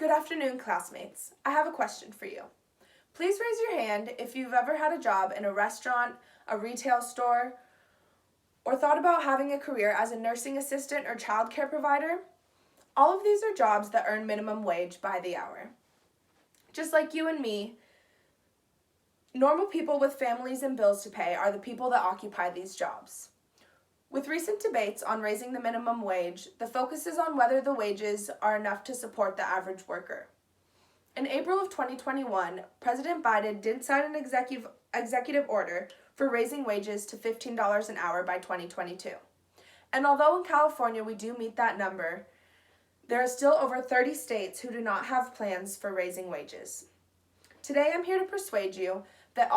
Good afternoon, classmates. I have a question for you. Please raise your hand if you've ever had a job in a restaurant, a retail store, or thought about having a career as a nursing assistant or childcare provider. All of these are jobs that earn minimum wage by the hour. Just like you and me, normal people with families and bills to pay are the people that occupy these jobs. With recent debates on raising the minimum wage, the focus is on whether the wages are enough to support the average worker. In April of 2021, President Biden did sign an executive order for raising wages to $15 an hour by 2022. And although in California we do meet that number, there are still over 30 states who do not have plans for raising wages. Today I'm here to persuade you that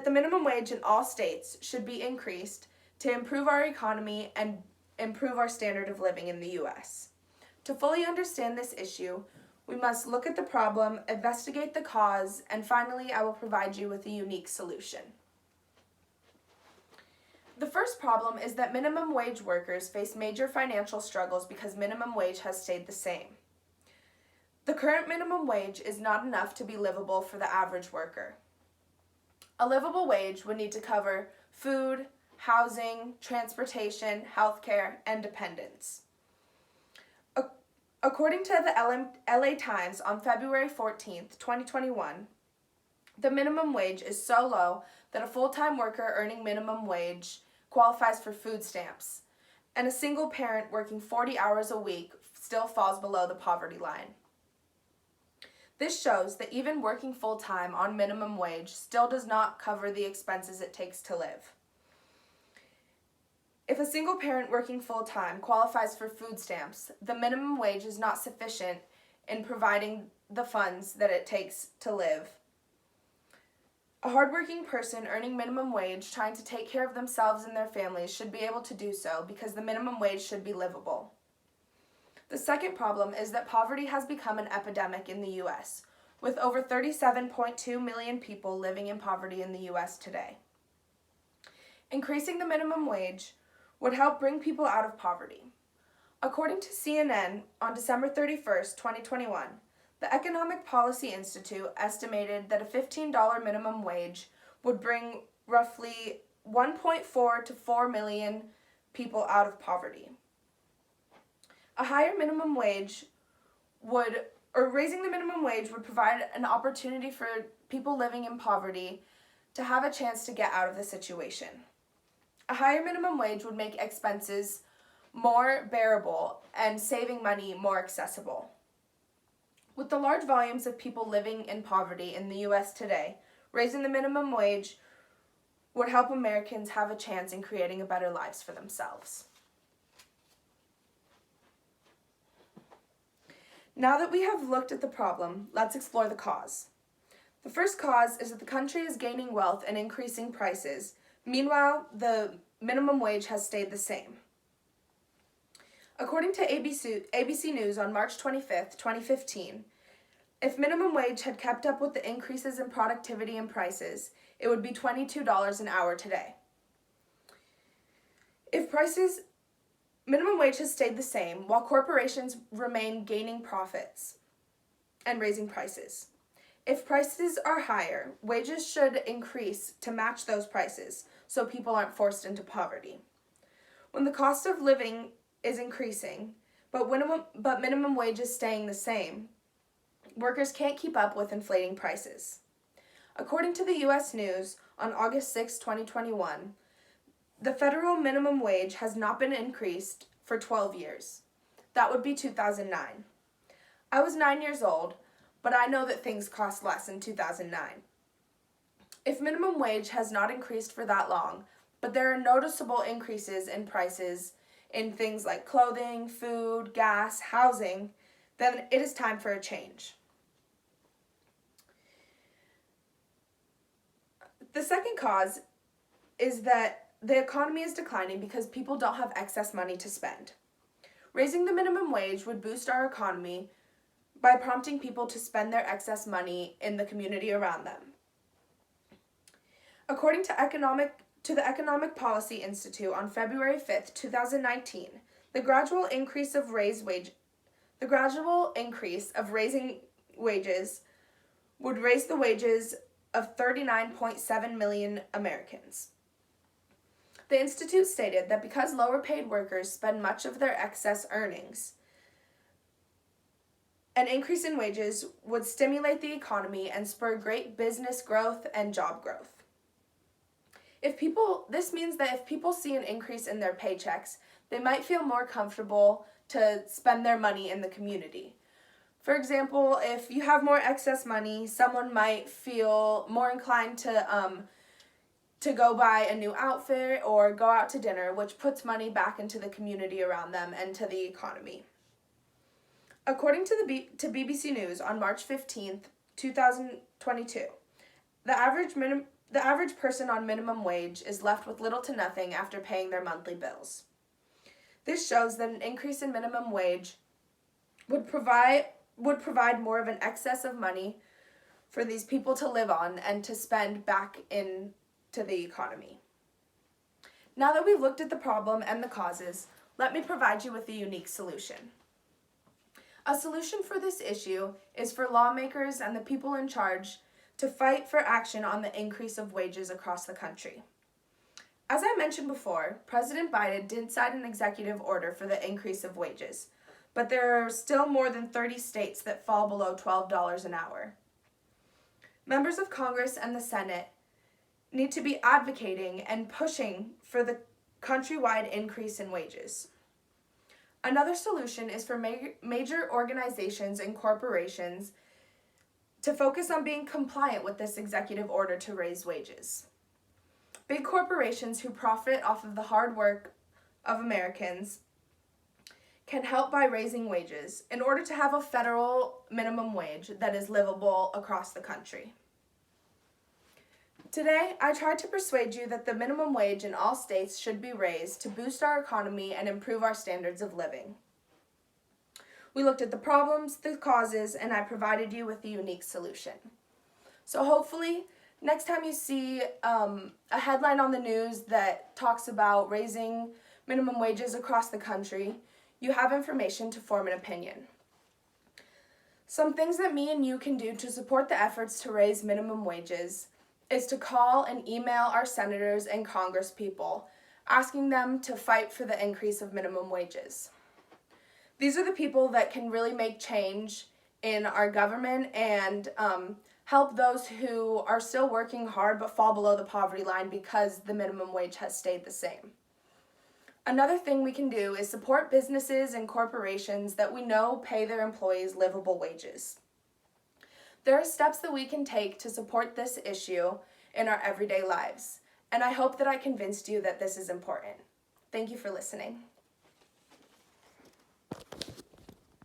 the minimum wage in all states should be increased to improve our economy and improve our standard of living in the U.S. To fully understand this issue, we must look at the problem, investigate the cause, and finally I will provide you with a unique solution. The first problem is that minimum wage workers face major financial struggles because minimum wage has stayed the same. The current minimum wage is not enough to be livable for the average worker. A livable wage would need to cover food, housing, transportation, healthcare, and dependents. According to the LA Times on February 14th, 2021, the minimum wage is so low that a full-time worker earning minimum wage qualifies for food stamps, and a single parent working 40 hours a week still falls below the poverty line. This shows that even working full-time on minimum wage still does not cover the expenses it takes to live. If a single parent working full-time qualifies for food stamps, the minimum wage is not sufficient in providing the funds that it takes to live. A hardworking person earning minimum wage trying to take care of themselves and their families should be able to do so because the minimum wage should be livable. The second problem is that poverty has become an epidemic in the U.S., with over 37.2 million people living in poverty in the U.S. today. Increasing the minimum wage would help bring people out of poverty. According to CNN on December 31st, 2021, the Economic Policy Institute estimated that a $15 minimum wage would bring roughly 1.4 to 4 million people out of poverty. A higher minimum wage raising the minimum wage would provide an opportunity for people living in poverty to have a chance to get out of the situation. A higher minimum wage would make expenses more bearable and saving money more accessible. With the large volumes of people living in poverty in the U.S. today, raising the minimum wage would help Americans have a chance in creating a better lives for themselves. Now that we have looked at the problem, let's explore the cause. The first cause is that the country is gaining wealth and increasing prices. Meanwhile, the minimum wage has stayed the same. According to ABC News on March 25th, 2015, if minimum wage had kept up with the increases in productivity and prices, it would be $22 an hour today. Minimum wage has stayed the same while corporations remain gaining profits and raising prices. If prices are higher, wages should increase to match those prices so people aren't forced into poverty. When the cost of living is increasing, but minimum wage is staying the same, workers can't keep up with inflating prices. According to the U.S. News on August 6, 2021, the federal minimum wage has not been increased for 12 years. That would be 2009. I was 9 years old, but I know that things cost less in 2009. If minimum wage has not increased for that long, but there are noticeable increases in prices in things like clothing, food, gas, housing, then it is time for a change. The second cause is that the economy is declining because people don't have excess money to spend. Raising the minimum wage would boost our economy by prompting people to spend their excess money in the community around them. According to the Economic Policy Institute on February 5th, 2019, the gradual increase of raised The gradual increase of raising wages would raise the wages of 39.7 million Americans. The Institute stated that because lower paid workers spend much of their excess earnings, an increase in wages would stimulate the economy and spur great business growth and job growth. This means that if people see an increase in their paychecks, they might feel more comfortable to spend their money in the community. For example, if you have more excess money, someone might feel more inclined to go buy a new outfit or go out to dinner, which puts money back into the community around them and to the economy. According to BBC News on March 15th, 2022, the average person on minimum wage is left with little to nothing after paying their monthly bills. This shows that an increase in minimum wage would provide more of an excess of money for these people to live on and to spend back into the economy. Now that we've looked at the problem and the causes, let me provide you with a unique solution. A solution for this issue is for lawmakers and the people in charge to fight for action on the increase of wages across the country. As I mentioned before, President Biden did sign an executive order for the increase of wages, but there are still more than 30 states that fall below $12 an hour. Members of Congress and the Senate need to be advocating and pushing for the countrywide increase in wages. Another solution is for major organizations and corporations to focus on being compliant with this executive order to raise wages. Big corporations who profit off of the hard work of Americans can help by raising wages in order to have a federal minimum wage that is livable across the country. Today, I tried to persuade you that the minimum wage in all states should be raised to boost our economy and improve our standards of living. We looked at the problems, the causes, and I provided you with a unique solution. So hopefully, next time you see a headline on the news that talks about raising minimum wages across the country, you have information to form an opinion. Some things that me and you can do to support the efforts to raise minimum wages is to call and email our senators and congresspeople, asking them to fight for the increase of minimum wages. These are the people that can really make change in our government and help those who are still working hard but fall below the poverty line because the minimum wage has stayed the same. Another thing we can do is support businesses and corporations that we know pay their employees livable wages. There are steps that we can take to support this issue in our everyday lives, and I hope that I convinced you that this is important. Thank you for listening.